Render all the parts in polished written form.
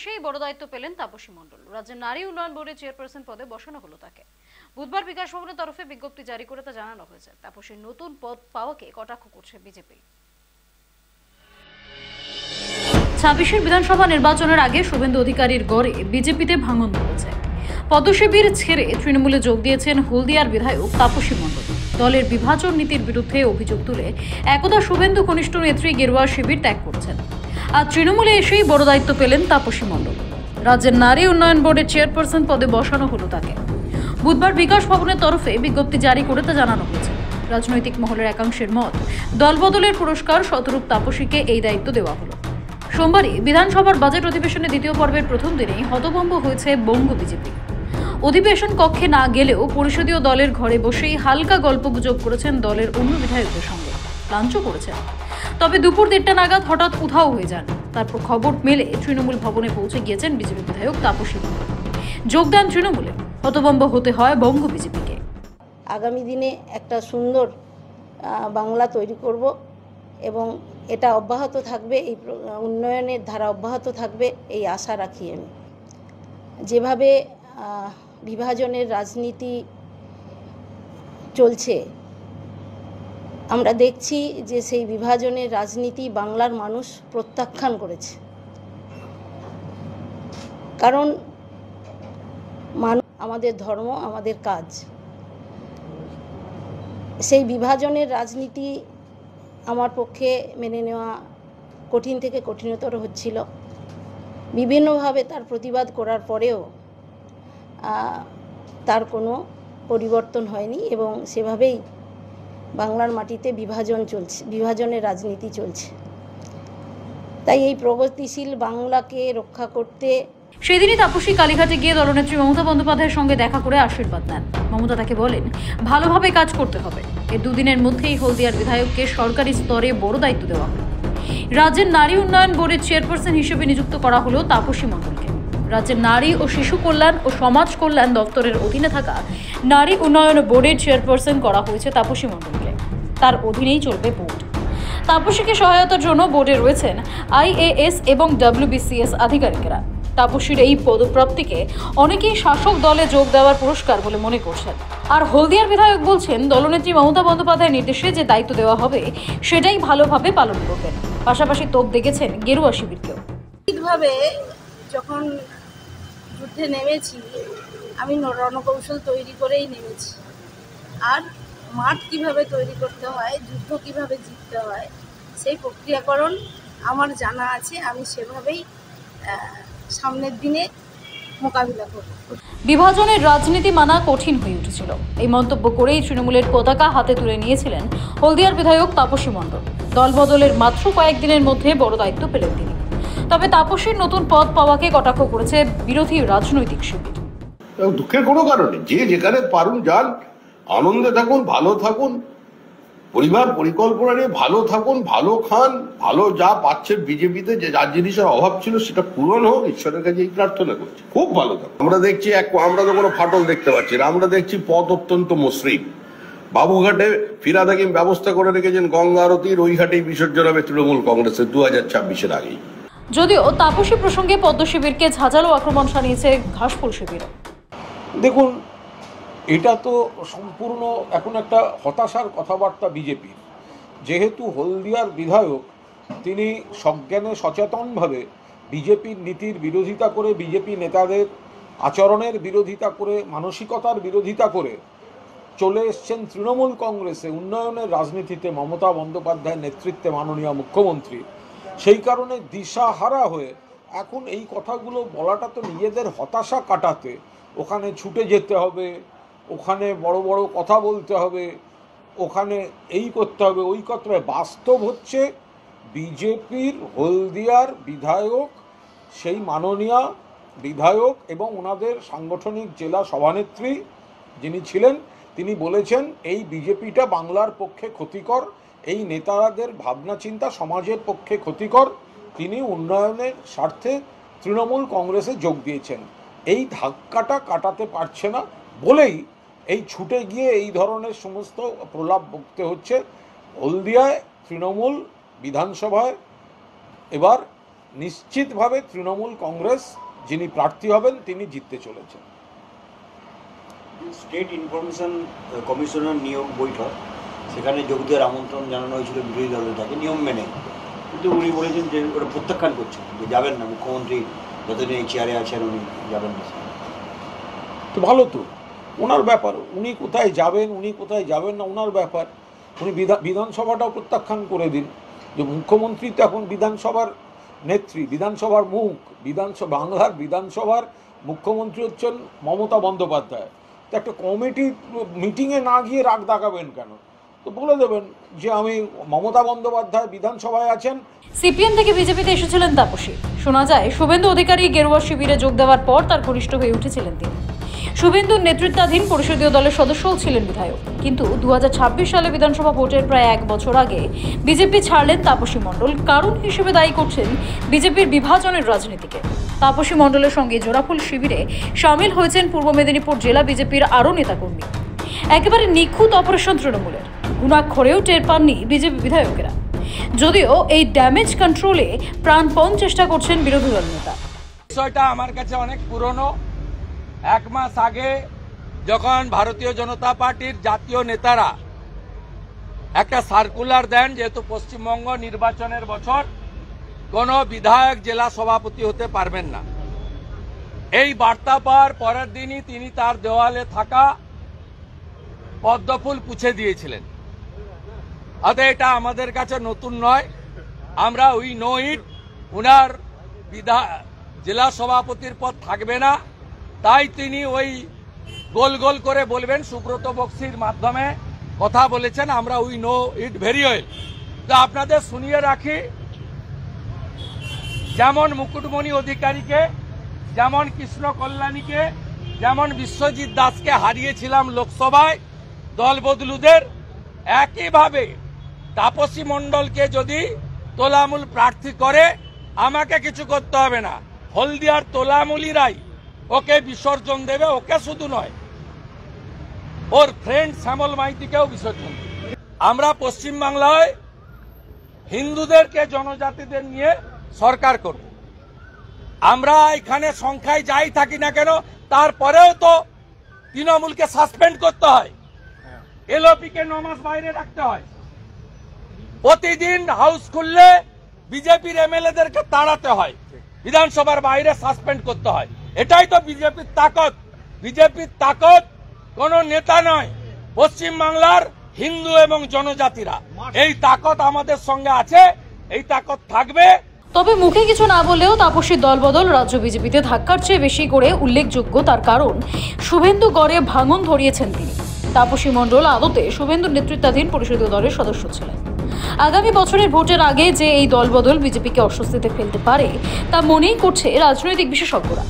এসেই বড় দায়িত্ব পেলেন তাপসী মণ্ডল। রাজ্যের নারী উন্নয়ন বোর্ডের চেয়ারপারসন পদে বসানো হলো তাকে। বুধবার বিকাশ ভবনের তরফে বিজ্ঞপ্তি জারি করে তা জানানো হয়েছে। তাপসীর নতুন পদ পাওয়াকে কটাক্ষ করছে বিজেপি। 26 বিধানসভা নির্বাচনের আগে শুভেন্দু অধিকারীর গড়ে বিজেপিতে ভাঙন ধরেছে। পদ্মশিবির ছেড়ে তৃণমূলে যোগ দিয়েছেন হলদিয়ার বিধায়ক তাপসী মণ্ডল। দলের বিভাজন নীতির বিরুদ্ধে অভিযোগ তুলে একদা শুভেন্দু ঘনিষ্ঠ নেত্রী গেরুয়া শিবির ত্যাগ করছেন। আর তৃণমূলে এসেই বড় দায়িত্ব পেলেন তাপসী মণ্ডল। রাজ্যের নারী উন্নয়ন বোর্ডের চেয়ারপারসন পদে বসানো হলো তাকে। বুধবার বিকাশ ভবনের তরফে বিজ্ঞপ্তি জারি করে তা জানানো হয়েছে। রাজনৈতিক মহলের একাংশের মত, দলবদলের পুরস্কার শতরূপ তাপসীকে এই দায়িত্ব দেওয়া হলো। সোমবারই বিধানসভার বাজেট অধিবেশনের দ্বিতীয় পর্বের প্রথম দিনেই হতভম্ব হয়েছে বঙ্গ বিজেপি। অধিবেশন কক্ষে না গেলেও পরিষদীয় দলের ঘরে বসেই হালকা গল্পগুজব করেছেন দলের অন্য বিধায়কদের সঙ্গে, লাঞ্চ করেছেন। তবে দুপুর 1:30 নাগাদ হঠাৎ উধাও হয়ে যান। তারপর খবর মেলে তৃণমূল ভবনে পৌঁছে গিয়েছেন বিজেপি বিধায়ক তাপসী মণ্ডল। যোগদান তৃণমূলে, হতভম্ব হতে হয় বঙ্গ বিজেপিকে। আগামী দিনে একটা সুন্দর বাংলা তৈরি করব এবং এটা অব্যাহত থাকবে, এই উন্নয়নের ধারা অব্যাহত থাকবে এই আশা রাখি আমি। যেভাবে বিভাজনের রাজনীতি চলছে, আমরা দেখছি যে সেই বিভাজনের রাজনীতি বাংলার মানুষ প্রত্যাখ্যান করেছে। কারণ আমাদের ধর্ম, আমাদের কাজ। সেই বিভাজনের রাজনীতি আমার পক্ষে মেনে নেওয়া কঠিন থেকে কঠিনতর হচ্ছিল। বিভিন্নভাবে তার প্রতিবাদ করার পরেও তার কোনো পরিবর্তন হয়নি এবং সেভাবেই বাংলার মাটিতে বিভাজনের রাজনীতি চলছে। তাই এই প্রগতিশীল বাংলাকে রক্ষা করতে সেদিনই তাপসী কালীঘাটে গিয়ে দলনেত্রী মমতা বন্দ্যোপাধ্যায়ের সঙ্গে দেখা করে আশীর্বাদ নেন। মমতা তাকে বলেন, ভালোভাবে কাজ করতে হবে। এর দুদিনের মধ্যেই হলদিয়ার বিধায়ককে সরকারি স্তরে বড় দায়িত্ব দেওয়া হলো। রাজ্যের নারী উন্নয়ন বোর্ডের চেয়ারপারসন হিসেবে নিযুক্ত করা হলো তাপসী মণ্ডলকে। রাজ্যের নারী ও শিশু কল্যাণ ও সমাজ কল্যাণ দপ্তরের অধীনে থাকা নারী উন্নয়ন বোর্ডের চেয়ারপারসন করা হয়েছে তাপসী মণ্ডলকে। তার অধীনেই চলবে বোর্ড। তাপসীকে সহায়তার জন্য বোর্ডে রয়েছেন IAS এবং WBCS আধিকারিকেরা। তাপসীর এই পদপ্রাপ্তিকে অনেকেই শাসক দলে যোগ দেওয়ার পুরস্কার বলে মনে করছেন। আর হলদিয়ার বিধায়ক বলছেন, দলনেত্রী মমতা বন্দ্যোপাধ্যায়ের নির্দেশে যে দায়িত্ব দেওয়া হবে সেটাই ভালোভাবে পালন করবেন। পাশাপাশি তোপ দেখেছেন গেরুয়া শিবিরকেও। ঠিকভাবে যখন যুদ্ধে নেমেছি, আমি রণকৌশল তৈরি করেই নেমেছি। আর মাঠ কিভাবে তৈরি করতে হয়, যুদ্ধ কিভাবে জিততে হয়, সেই প্রক্রিয়াকরণ আমার জানা আছে। আমি সেভাবেই সামনের দিনে মোকাবিলা করব। বিভাজনের রাজনীতি মানা কঠিন হয়ে উঠেছিল। এই মন্তব্য করেই তৃণমূলের পতাকা হাতে তুলে নিয়েছিলেন হলদিয়ার বিধায়ক তাপসী মণ্ডল। দলবদলের মাত্র কয়েকদিনের মধ্যে বড় দায়িত্ব পেলেন তিনি। তবে তাপসীর নতুন পদ পাওয়াকে কটাক্ষ করেছে বিরোধী রাজনৈতিক শিবির। দুঃখের কোনো কারণে যে যেখানে পারুন যান, আনন্দে থাকুন, ভালো থাকুন, পরিবার পরিকল্পনা নিয়ে ভালো থাকুন, ভালো খান, ভালো যা পাচ্ছেন বিজেপিতে যে যার জিনিসের অভাব ছিল সেটা পূরণ হোক, ঈশ্বরের কাছে এই প্রার্থনা করছি। খুব ভালো থাকুন। আমরা দেখছি আমরা তো কোনো ফাটল দেখতে পাচ্ছি না। আমরা দেখছি পথ অত্যন্ত মসৃণ। বাবুঘাটে ফিরাদ হাকিম ব্যবস্থা করে রেখেছেন গঙ্গা আরতির, ওই ঘাটেই বিসর্জন হবে তৃণমূল কংগ্রেসের 2026-এর আগেই। যদিও তাপসী প্রসঙ্গে পদ্ম শিবিরকে ঝাঁঝালো আক্রমণ শানিয়েছে ঘাসফুল শিবির। দেখুন, এটা তো সম্পূর্ণ এখন একটা হতাশার কথাবার্তা বিজেপির। যেহেতু হলদিয়ার বিধায়ক তিনি সজ্ঞানে সচেতনভাবে বিজেপির নীতির বিরোধিতা করে, বিজেপি নেতাদের আচরণের বিরোধিতা করে, মানসিকতার বিরোধিতা করে চলে এসছেন তৃণমূল কংগ্রেসে, উন্নয়নের রাজনীতিতে মমতা বন্দ্যোপাধ্যায়ের নেতৃত্বে মাননীয় মুখ্যমন্ত্রী, সেই কারণে দিশাহারা হয়ে এখন এই কথাগুলো বলাটা তো নিজেদের হতাশা কাটাতে ওখানে ছুটে যেতে হবে, ওখানে বড় বড় কথা বলতে হবে, ওখানে এই করতে হবে, ওই করতে হবে। বাস্তব হচ্ছে বিজেপির হলদিয়ার বিধায়ক, সেই মাননীয় বিধায়ক এবং ওনাদের সাংগঠনিক জেলা সভানেত্রী যিনি ছিলেন, তিনি বলেছেন এই বিজেপিটা বাংলার পক্ষে ক্ষতিকর, এই নেতাদের ভাবনা চিন্তা সমাজের পক্ষে ক্ষতিকর। তিনি উন্নয়নের স্বার্থে তৃণমূল কংগ্রেসে যোগ দিয়েছেন। এই ধাক্কাটা কাটাতে পারছে না বলেই এই ছুটে গিয়ে এই ধরনের সমস্ত প্রলাপ বকতে হচ্ছে। হলদিয়ায় তৃণমূল বিধানসভায় এবার নিশ্চিতভাবে তৃণমূল কংগ্রেস যিনি প্রার্থী হবেন তিনি জিততে চলেছেন। স্টেট ইনফরমেশন কমিশনের নিয়োগ বৈঠক, সেখানে যোগ দেওয়ার আমন্ত্রণ জানানো হয়েছিল বিরোধী দলের তাকে নিয়ম মেনে, কিন্তু উনি বলেছেন যে ওরা প্রত্যাখ্যান করছেন, যে যাবেন না, মুখ্যমন্ত্রী যতদিন এই চেয়ারে আছেন উনি যাবেন না। তো ভালো তো, ওনার ব্যাপার, উনি কোথায় যাবেন উনি কোথায় যাবেন না ওনার ব্যাপার। উনি বিধানসভাটাও প্রত্যাখ্যান করে দিন, যে মুখ্যমন্ত্রী তো এখন বিধানসভার নেত্রী, বিধানসভার মুখ, বাংলার বিধানসভার মুখ্যমন্ত্রী হচ্ছেন মমতা বন্দ্যোপাধ্যায়। তো একটা কমিটি মিটিংয়ে না গিয়ে রাগ দেখাবেন কেন? তো বলে দেবেন যে আমি মমতা বন্দ্যোপাধ্যায় বিধানসভায় আছেন। সিপিএম থেকে বিজেপিতে এসেছিলেন তাপসী। শোনা যায় শুভেন্দু অধিকারী গেরুয়া শিবিরে যোগ দেওয়ার পর তার ঘনিষ্ঠ হয়ে উঠেছিলেন তিনি। শুভেন্দুর নেতৃত্বাধীন পরিষদীয় দলের সদস্যও ছিলেন বিধায়ক। কিন্তু 2026 সালে বিধানসভা ভোটের প্রায় 1 বছর আগে বিজেপি ছাড়লেন তাপসী মণ্ডল। কারণ হিসেবে দায়ী করছেন বিজেপির বিভাজনের রাজনীতিকে। তাপসী মণ্ডলের সঙ্গে জোড়াফুল শিবিরে সামিল হয়েছেন পূর্ব মেদিনীপুর জেলা বিজেপির আরও নেতাকর্মী। একেবারে নিখুঁত অপারেশন তৃণমূলের, ঘুণাক্ষরেও টের পাননি বিজেপি বিধায়কেরা। যদিও এই ড্যামেজ কন্ট্রোলে প্রাণপণ চেষ্টা করছেন বিরোধী দল নেতা। বিষয়টা আমার কাছে অনেক পুরনো। 1 মাস আগে যখন ভারতীয় জনতা পার্টির জাতীয় নেতারা একটা সার্কুলার দেন, যেহেতু পশ্চিমবঙ্গ নির্বাচনের বছর, কোনো বিধায়ক জেলা সভাপতি হতে পারবেন না, এই বার্তা পাওয়ার পরের দিনই তিনি তার দেওয়ালে থাকা পদ্মফুল পুছে দিয়েছিলেন। অতএব এটা আমাদের কাছে নতুন নয়, আমরা উই নো ইট। উনার জেলা সভাপতির পদ থাকবে না, তাই তিনি ওই গোল গোল করে বলবেন, সুব্রত বক্সির মাধ্যমে কথা বলেছেন, আমরা we know it very well. তো আপনাদের শুনিয়ে রাখি, যেমন মুকুটমণি অধিকারীকে, যেমন কৃষ্ণ কল্যাণীকে, যেমন বিশ্বজিৎ দাসকে হারিয়েছিলাম লোকসভায় দল বদলুদের, একইভাবে তাপসী মণ্ডলকে যদি তোলামূল প্রার্থী করে আমাকে কিছু করতে হবে না, হলদিয়ার তোলামূলিরাই ওকে বিসর্জন দেবে। ওকে শুধু নয়, ওর ফ্রেন্ড শ্যামল মাইতিকেও বিসর্জন দেবে। আমরা পশ্চিমবাংলায় হিন্দুদেরকে, জনজাতিদের নিয়ে সরকার করব। আমরা এখানে সংখ্যায় যাই থাকি না কেন, তারপরেও তো তৃণমূলকে সাসপেন্ড করতে হয়, এলওপিকে 9 মাস বাইরে রাখতে হয়, প্রতিদিন হাউস খুললে বিজেপির এমএলএদেরকে তাড়াতে হয়, বিধানসভার বাইরে সাসপেন্ড করতে হয়। এটাই তো বিজেপির তাকত। বিজেপির তাকত কোন নেতা নয়, পশ্চিমবাংলার হিন্দু এবং জনজাতিরা। এই তাকত আমাদের সঙ্গে আছে, এই তাকত থাকবে। তবে মুখে কিছু না বলেও তাপসীর দলবদল রাজ্য বিজেপিতে ধাক্কার চেয়ে বেশি করে উল্লেখযোগ্য। তার কারণ শুভেন্দু গড়ে ভাঙন ধরিয়েছেন তিনি। তাপসী মণ্ডল আদতে শুভেন্দুর নেতৃত্বাধীন পরিষদীয় দলের সদস্য ছিলেন। আগামী বছরের ভোটের আগে যে এই দলবদল বিজেপিকে অস্বস্তিতে ফেলতে পারে তা মনেই করছে রাজনৈতিক বিশেষজ্ঞরা।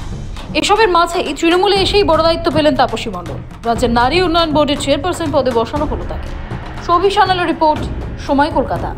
এসবের মাঝেই তৃণমূলে এসেই বড় দায়িত্ব পেলেন তাপসী মণ্ডল। রাজ্যের নারী উন্নয়ন বোর্ডের চেয়ারপারসন পদে বসানো হলো তাকে। সবি সানালের রিপোর্ট, সময়, কলকাতা।